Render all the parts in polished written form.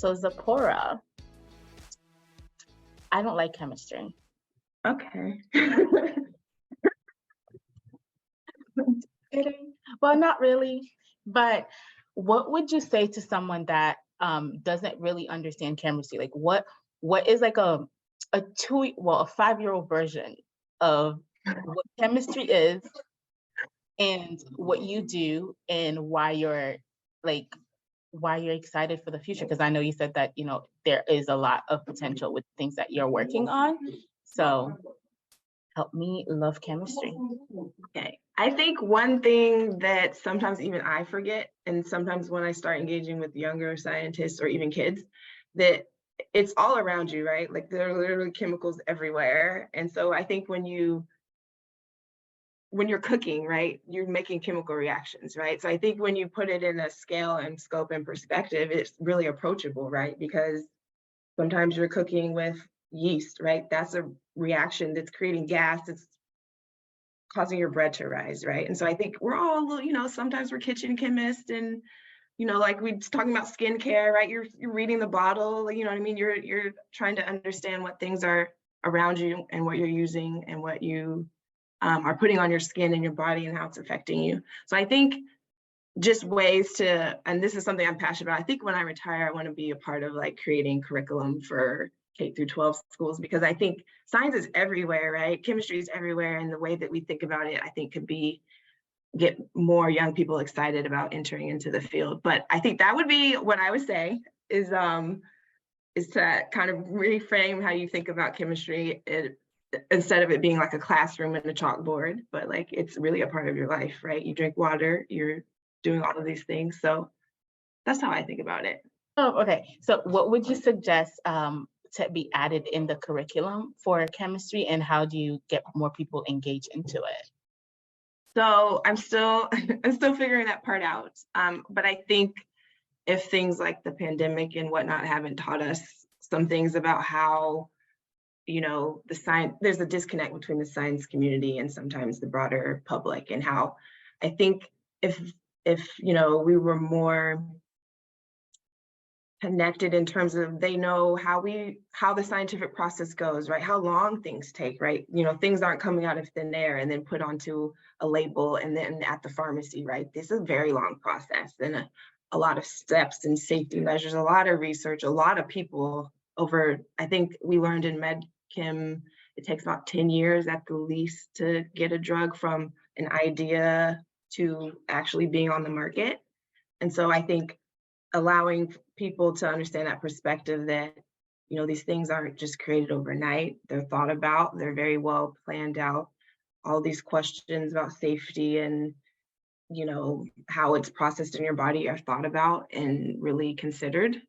So Zapporah, I don't like chemistry. Okay. Kidding. Well, not really. But what would you say to someone that doesn't really understand chemistry? Like what is like a 5-year-old version of what chemistry is and what you do and like why you're excited for the future? Because I know you said that, there is a lot of potential with things that you're working on. So help me love chemistry. Okay. I think one thing that sometimes even I forget, and sometimes when I start engaging with younger scientists or even kids, that it's all around you, right? Like there are literally chemicals everywhere. And so I think when you're cooking, right, you're making chemical reactions, right? So I think when you put it in a scale and scope and perspective, it's really approachable, right? Because sometimes you're cooking with yeast, right? That's a reaction that's creating gas, that's causing your bread to rise, right? And so I think we're all, sometimes we're kitchen chemists and, like we talking about skincare, right? You're reading the bottle, you know what I mean? You're trying to understand what things are around you and what you're using and what you are putting on your skin and your body and how it's affecting you. So I think just ways to, and this is something I'm passionate about. I think when I retire, I want to be a part of like creating curriculum for K through 12 schools, because I think science is everywhere, right? Chemistry is everywhere. And the way that we think about it, I think could get more young people excited about entering into the field. But I think that would be what I would say is to kind of reframe how you think about chemistry, instead of it being like a classroom and a chalkboard, but like it's really a part of your life, right? You drink water, you're doing all of these things. So that's how I think about it. Oh, okay. So what would you suggest to be added in the curriculum for chemistry, and how do you get more people engaged into it? So I'm still figuring that part out. But I think if things like the pandemic and whatnot haven't taught us some things about how, the science, there's a disconnect between the science community and sometimes the broader public, and how I think if we were more connected in terms of they know how the scientific process goes, right? How long things take, right? Things aren't coming out of thin air and then put onto a label and then at the pharmacy, right? This is a very long process and a lot of steps and safety measures, a lot of research, a lot of people over, I think we learned in med chem, it takes about 10 years at the least to get a drug from an idea to actually being on the market. And so I think allowing people to understand that perspective that, these things aren't just created overnight, they're thought about, they're very well planned out. All these questions about safety and, how it's processed in your body are thought about and really considered,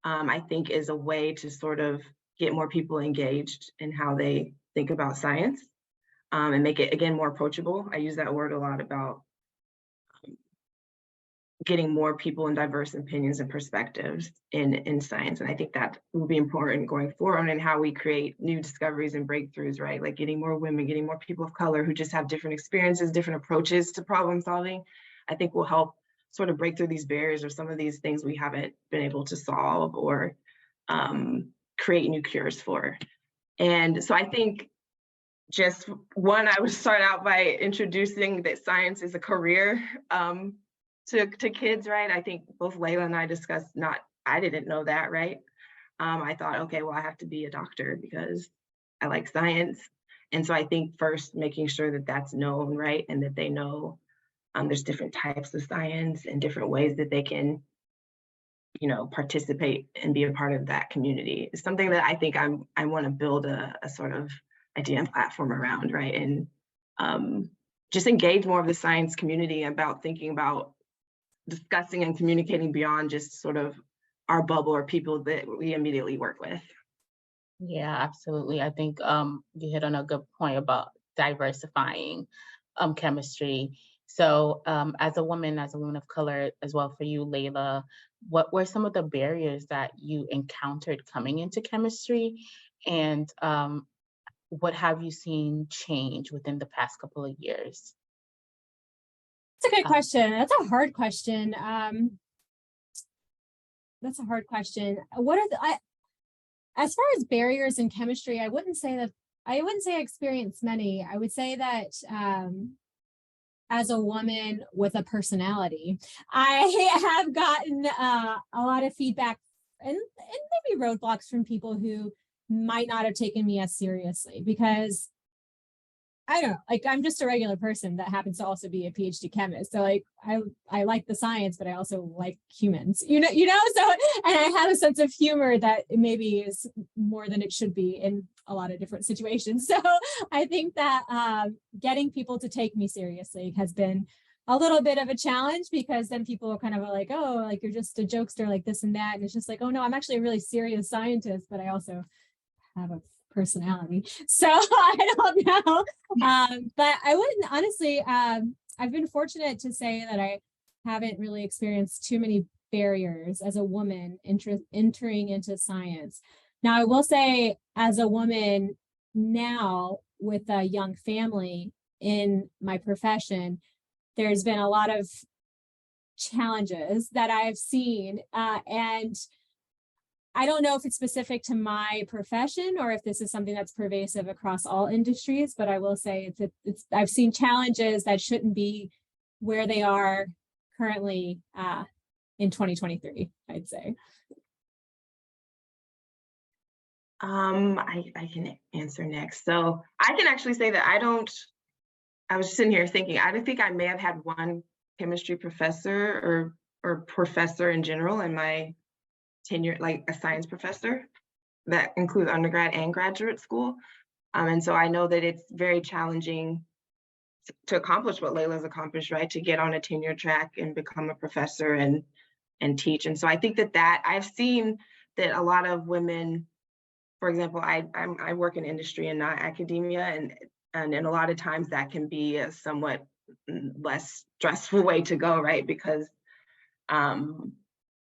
I think is a way to sort of get more people engaged in how they think about science, and make it, again, more approachable. I use that word a lot about getting more people and diverse opinions and perspectives in science. And I think that will be important going forward in how we create new discoveries and breakthroughs, right? Like getting more women, getting more people of color who just have different experiences, different approaches to problem solving, I think will help sort of break through these barriers or some of these things we haven't been able to solve or create new cures for. And so I think just one, I would start out by introducing that science is a career, to kids, right? I think both Layla and I discussed, I didn't know that, right? I thought, okay, well, I have to be a doctor because I like science. And so I think first making sure that that's known, right? And that they know there's different types of science and different ways that they can, participate and be a part of that community is something that I think I want to build a sort of idea and platform around, right? And just engage more of the science community about thinking about discussing and communicating beyond just sort of our bubble or people that we immediately work with. Yeah, absolutely. I think you hit on a good point about diversifying chemistry. So as a woman of color as well, for you, Layla, what were some of the barriers that you encountered coming into chemistry? And what have you seen change within the past couple of years? That's a good question. That's a hard question. that's a hard question. What are as far as barriers in chemistry, I wouldn't say I experienced many. I would say that as a woman with a personality, I have gotten a lot of feedback and maybe roadblocks from people who might not have taken me as seriously because I don't know, like I'm just a regular person that happens to also be a PhD chemist. So like I like the science, but I also like humans, so and I have a sense of humor that maybe is more than it should be in a lot of different situations. So I think that getting people to take me seriously has been a little bit of a challenge because then people are kind of like, oh, like you're just a jokester, like this and that. And it's just like, oh no, I'm actually a really serious scientist, but I also have a personality. So I don't know. But I wouldn't honestly, I've been fortunate to say that I haven't really experienced too many barriers as a woman entering into science. Now, I will say as a woman now with a young family in my profession, there's been a lot of challenges that I've seen. And I don't know if it's specific to my profession or if this is something that's pervasive across all industries, but I will say I've seen challenges that shouldn't be where they are currently in 2023, I'd say. I can answer next. So I can actually say that I was sitting here thinking, I don't think I may have had one chemistry professor or professor in general in my tenure, like a science professor that includes undergrad and graduate school. And so I know that it's very challenging to accomplish what Layla's accomplished, right? To get on a tenure track and become a professor and teach. And so I think that I've seen that a lot of women, for example, I work in industry and not academia, and a lot of times that can be a somewhat less stressful way to go, right? Because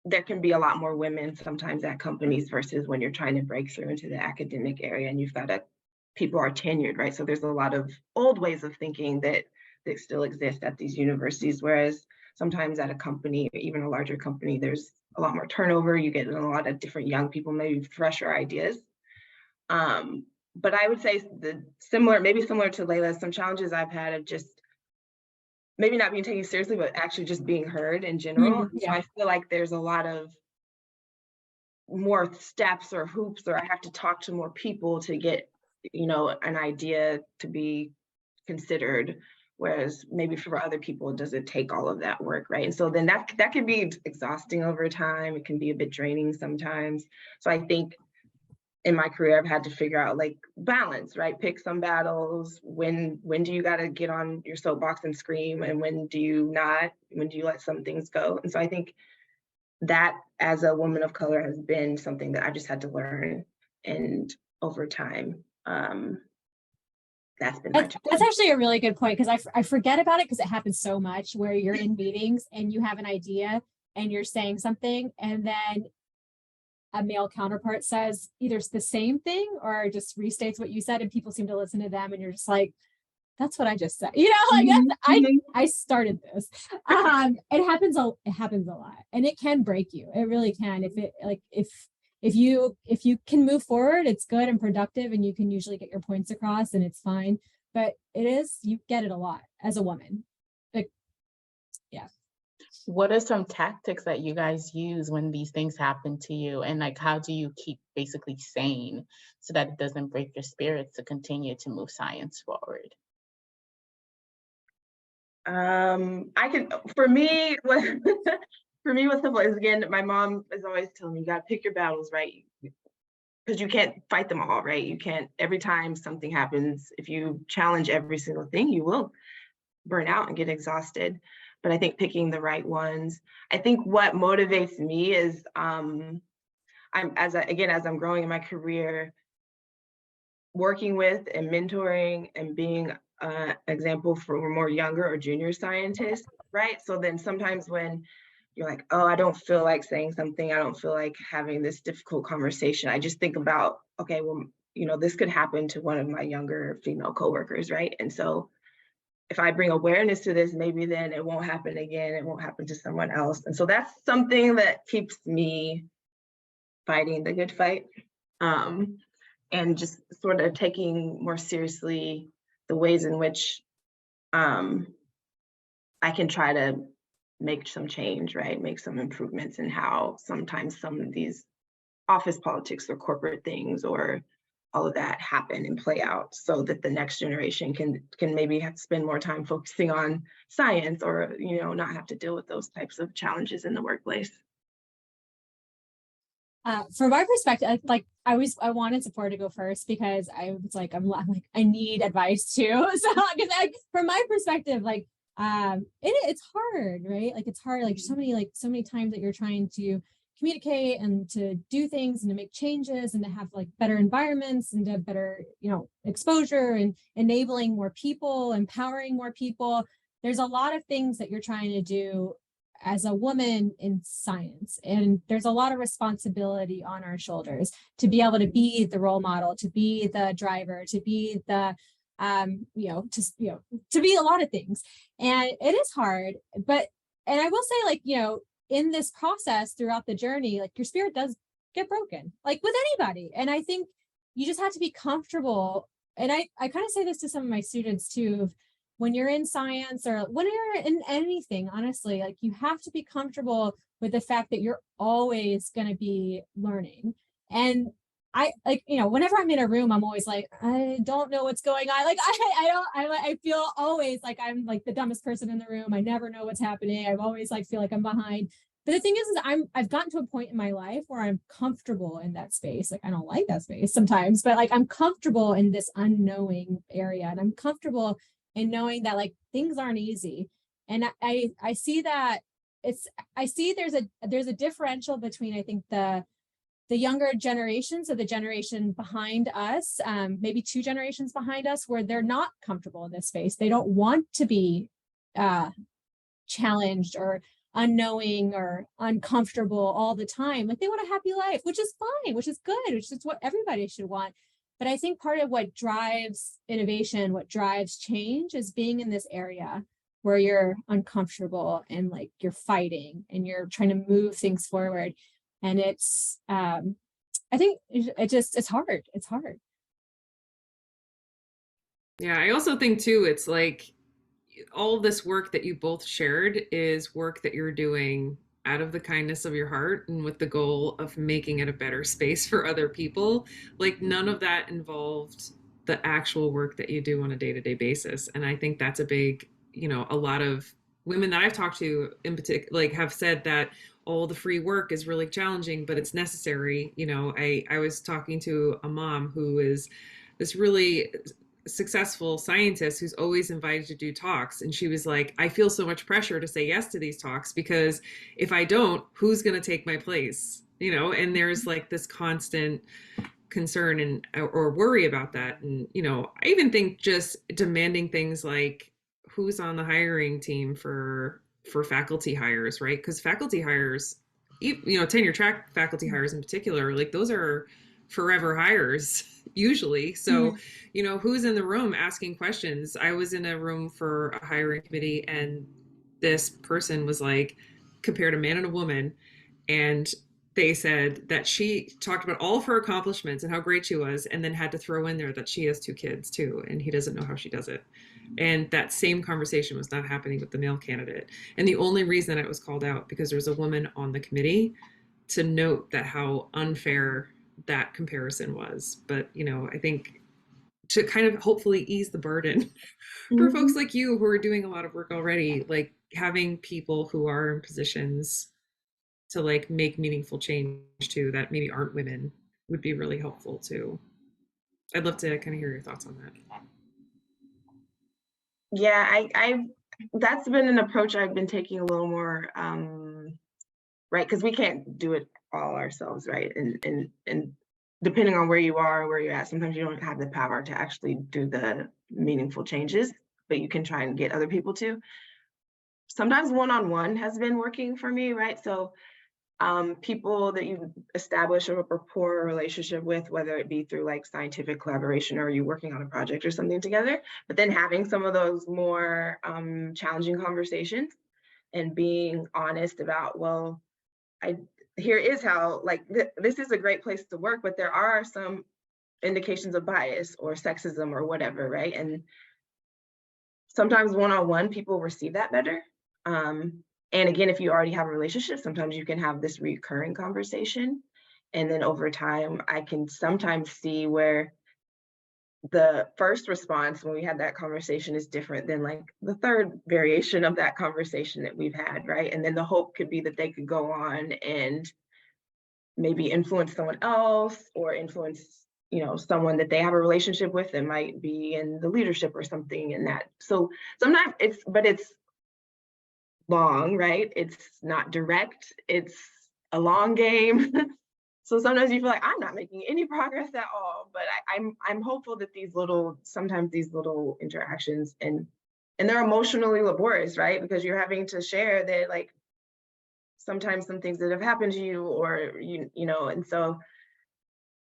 there can be a lot more women sometimes at companies versus when you're trying to break through into the academic area and people are tenured, right? So there's a lot of old ways of thinking that still exist at these universities, whereas sometimes at a company, or even a larger company, there's a lot more turnover. You get a lot of different young people, maybe fresher ideas. But I would say maybe similar to Layla, some challenges I've had of just maybe not being taken seriously, but actually just being heard in general. Yeah. So I feel like there's a lot of more steps or hoops, or I have to talk to more people to get, an idea to be considered. Whereas maybe for other people, it doesn't take all of that work, right? And so then that can be exhausting over time. It can be a bit draining sometimes. So I think in my career, I've had to figure out like balance, right? Pick some battles. When do you got to get on your soapbox and scream, and when do you not? When do you let some things go? And so I think that as a woman of color has been something that I just had to learn, and over time, that's been my challenge. That's actually a really good point because I forget about it because it happens so much where you're in meetings and you have an idea and you're saying something and then a male counterpart says either the same thing or just restates what you said and people seem to listen to them and you're just like, that's what I just said. I started this. It happens a lot and it can break you. It really can. If you can move forward, it's good and productive and you can usually get your points across and it's fine. But you get it a lot as a woman. Yeah. What are some tactics that you guys use when these things happen to you? And like, how do you keep basically sane so that it doesn't break your spirits to continue to move science forward? For me, what's simple is, again, my mom is always telling me, you got to pick your battles, right? Because you can't fight them all, right? You can't, every time something happens, if you challenge every single thing, you will burn out and get exhausted. But I think picking the right ones. I think what motivates me is as I'm growing in my career, working with and mentoring and being an example for more younger or junior scientists, right? So then sometimes when you're like, oh, I don't feel like saying something, I don't feel like having this difficult conversation, I just think about, okay, well, this could happen to one of my younger female coworkers, right? And so if I bring awareness to this, maybe then it won't happen again. It won't happen to someone else. And so that's something that keeps me fighting the good fight. And just sort of taking more seriously the ways in which I can try to make some change, right? Make some improvements in how sometimes some of these office politics or corporate things or all of that happen and play out, so that the next generation can maybe have to spend more time focusing on science, or not have to deal with those types of challenges in the workplace. From my perspective, I wanted Zapporah to go first because I was like, I'm like, I need advice too. So because from my perspective, it's hard, right? Like it's hard, so many times that you're trying to communicate and to do things and to make changes and to have better environments and to have better, exposure and enabling more people, empowering more people. There's a lot of things that you're trying to do as a woman in science, and there's a lot of responsibility on our shoulders to be able to be the role model, to be the driver, to be the to be a lot of things. And it is hard, and I will say, in this process throughout the journey, your spirit does get broken, with anybody. And I think you just have to be comfortable. And I kind of say this to some of my students too, when you're in science or when you're in anything, honestly, you have to be comfortable with the fact that you're always going to be learning. And I whenever I'm in a room, I'm always like, I don't know what's going on. I feel always like I'm the dumbest person in the room. I never know what's happening. I always feel like I'm behind. But the thing is I've gotten to a point in my life where I'm comfortable in that space. I don't like that space sometimes, but I'm comfortable in this unknowing area, and I'm comfortable in knowing that things aren't easy. And I see that there's a differential between, I think, the younger generations, of the generation behind us, maybe 2 generations behind us, where they're not comfortable in this space. They don't want to be challenged or unknowing or uncomfortable all the time. They want a happy life, which is fine, which is good, which is what everybody should want. But I think part of what drives innovation, what drives change, is being in this area where you're uncomfortable and you're fighting and you're trying to move things forward. And it's, I think it's hard. It's hard. Yeah, I also think too, it's all of this work that you both shared is work that you're doing out of the kindness of your heart and with the goal of making it a better space for other people. None of that involved the actual work that you do on a day-to-day basis. And I think that's a big, a lot of women that I've talked to in particular, have said that all the free work is really challenging, but it's necessary. I was talking to a mom who is this really successful scientist who's always invited to do talks, and she was like, I feel so much pressure to say yes to these talks, because if I don't, who's going to take my place? And there's this constant concern and or worry about that. And I even think just demanding things like who's on the hiring team for faculty hires, right? Because faculty hires, tenure track faculty hires in particular, those are forever hires usually. So, who's in the room asking questions? I was in a room for a hiring committee, and this person was compared a man and a woman, and they said that she talked about all of her accomplishments and how great she was, and then had to throw in there that she has 2 kids too, and he doesn't know how she does it. And that same conversation was not happening with the male candidate. And the only reason that it was called out because there was a woman on the committee to note that how unfair that comparison was. But, I think to kind of hopefully ease the burden for folks like you who are doing a lot of work already, having people who are in positions to make meaningful change too, that maybe aren't women, would be really helpful too. I'd love to kind of hear your thoughts on that. Yeah, that's been an approach I've been taking a little more, right? Because we can't do it all ourselves, right? And depending on where you are, where you're at, sometimes you don't have the power to actually do the meaningful changes, but you can try and get other people to. Sometimes one-on-one has been working for me, right? So people that you establish a rapport or relationship with, whether it be through like scientific collaboration or you working on a project or something together, but then having some of those more challenging conversations and being honest about, well, here is how, like, this is a great place to work, but there are some indications of bias or sexism or whatever, right? And sometimes one-on-one people receive that better. And again, if you already have a relationship, sometimes you can have this recurring conversation. And then over time, I can sometimes see where the first response when we had that conversation is different than like the third variation of that conversation that we've had, right? And then the hope could be that they could go on and maybe influence someone else or influence, you know, someone that they have a relationship with that might be in the leadership or something in that. So sometimes it's long, right? It's not direct, it's a long game. So sometimes you feel like I'm not making any progress at all, but I'm hopeful that sometimes these little interactions and they're emotionally laborious, right? Because you're having to share that, like, sometimes some things that have happened to you or you know, and so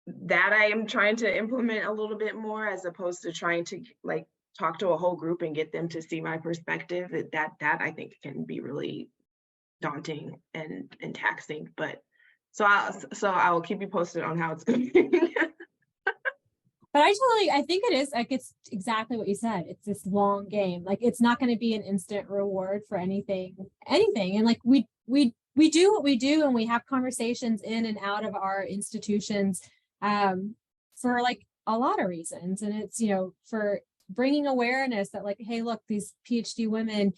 that I am trying to implement a little bit more as opposed to trying to like talk to a whole group and get them to see my perspective. That I think can be really daunting and taxing. But so I'll keep you posted on how it's going. But I think it is like, it's exactly what you said. It's this long game. Like, it's not going to be an instant reward for anything. And like, we do what we do, and we have conversations in and out of our institutions for like a lot of reasons. And it's, you know, for bringing awareness that like, hey, look, these PhD women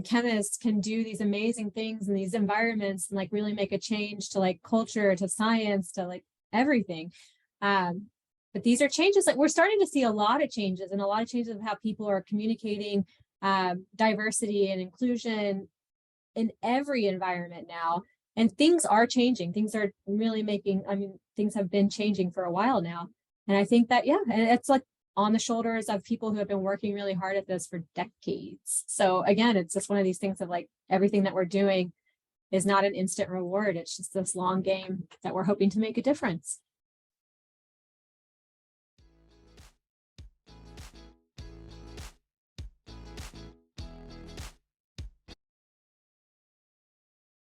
chemists can do these amazing things in these environments and like really make a change to like culture, to science, to like everything. But these are changes that we're starting to see a lot of changes, and a lot of changes of how people are communicating diversity and inclusion in every environment now. And things are changing. Things are really things have been changing for a while now. And I think that, yeah, and it's like on the shoulders of people who have been working really hard at this for decades. So again, it's just one of these things of like, everything that we're doing is not an instant reward. It's just this long game that we're hoping to make a difference.